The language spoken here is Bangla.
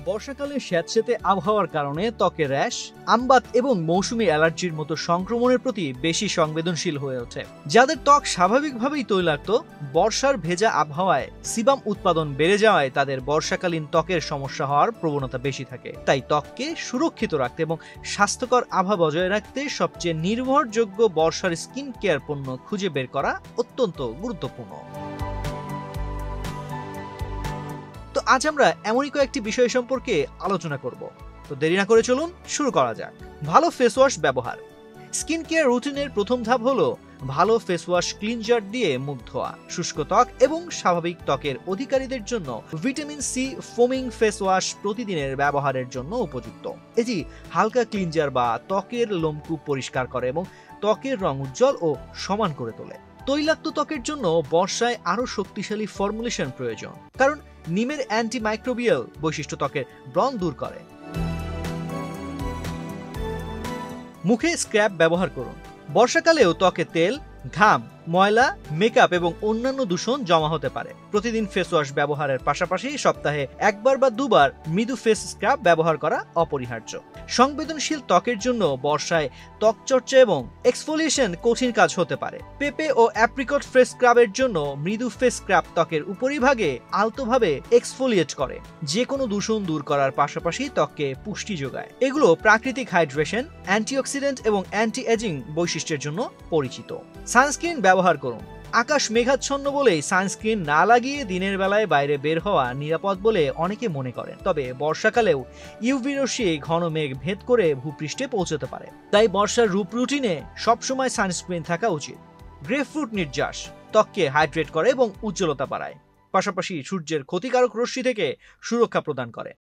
বর্ষাকালে স্যাঁতসেঁতে আবহাওয়ার কারণে ত্বকে র্যাশ, আমবাত এবং মৌসুমী অ্যালার্জির মতো সংক্রমণের প্রতি বেশি সংবেদনশীল হয়ে ওঠে। যাদের ত্বক স্বাভাবিকভাবেই তৈলাক্ত, বর্ষার ভেজা আবহাওয়ায় সিবাম উৎপাদন বেড়ে যাওয়ায় তাদের বর্ষাকালীন ত্বকের সমস্যা হওয়ার প্রবণতা বেশি থাকে। তাই ত্বককে সুরক্ষিত রাখতে এবং স্বাস্থ্যকর আভা বজায় রাখতে সবচেয়ে নির্ভরযোগ্য বর্ষার স্কিন কেয়ার পণ্য খুঁজে বের করা অত্যন্ত গুরুত্বপূর্ণ। তো আজ আমরা এমনই কয়েকটি বিষয় সম্পর্কে আলোচনা করব। তো দেরি না করে চলুন শুরু করা যাক। ভালো ফেস ওয়াশ ব্যবহার। স্কিন কেয়ার রুটিনের প্রথম ধাপ হলো ভালো ফেস ওয়াশ ক্লিনজার দিয়ে মুখ ধোয়া। শুষ্ক ত্বক এবং স্বাভাবিক ত্বকের অধিকারীদের জন্য vitamin C foaming face wash প্রতিদিনের ব্যবহারের জন্য উপযুক্ত। এটি হালকা ক্লিনজার বা ত্বকের লোমকূপ পরিষ্কার করে এবং ত্বকের রং উজ্জ্বল ও সমান করে তোলে। তৈলাক্ত ত্বকের জন্য বর্ষায় আরো শক্তিশালী ফর্মুলেশন প্রয়োজন, কারণ নিমের অ্যান্টিমাইক্রোবিয়াল বৈশিষ্ট্য ত্বকের ব্রণ দূর করে। মুখে স্ক্রাব ব্যবহার করুন। বর্ষাকালেও ত্বকে তেল, ঘাম, ময়লা, মেকআপ এবং অন্যান্য দূষণ জমা হতে পারে। প্রতিদিন ফেস ওয়াশ ব্যবহারের পাশাপাশি সপ্তাহে একবার বা দুবার মৃদু ফেস স্ক্রাব ব্যবহার করা অপরিহার্য। সংবেদনশীল ত্বকের জন্য বর্ষায় ত্বক চর্চা এবং এক্সফোলিয়েশন কঠিন কাজ হতে পারে। পেঁপে ও অ্যাপ্রিকট ফেস স্ক্রাবের জন্য মৃদু ফেস স্ক্রাব ত্বকের উপরিভাগে আলতোভাবে এক্সফোলিয়েট করে, যে কোনো দূষণ দূর করার পাশাপাশি ত্বককে পুষ্টি যোগায়। এগুলো প্রাকৃতিক হাইড্রেশন, অ্যান্টিঅক্সিডেন্ট এবং অ্যান্টি এজিং বৈশিষ্ট্যের জন্য পরিচিত। সানস্ক্রিন ব্যবহার করুন। আকাশ মেঘাচ্ছন্ন বলেই সানস্ক্রিন না লাগিয়ে দিনের বেলায় বাইরে বের হওয়া নিরাপদ বলে অনেকে মনে করেন। তবে বর্ষাকালেও ইউভি রশ্মি ঘন মেঘ ভেদ করে ভূপৃষ্ঠে পৌঁছতে পারে। তাই বর্ষার রূপ রুটিনে সবসময় সানস্ক্রিন থাকা উচিত। গ্রেপফ্রুট নির্যাস ত্বককে হাইড্রেট করে এবং উজ্জ্বলতা বাড়ায়, পাশাপাশি সূর্যের ক্ষতিকারক রশ্মি থেকে সুরক্ষা প্রদান করে।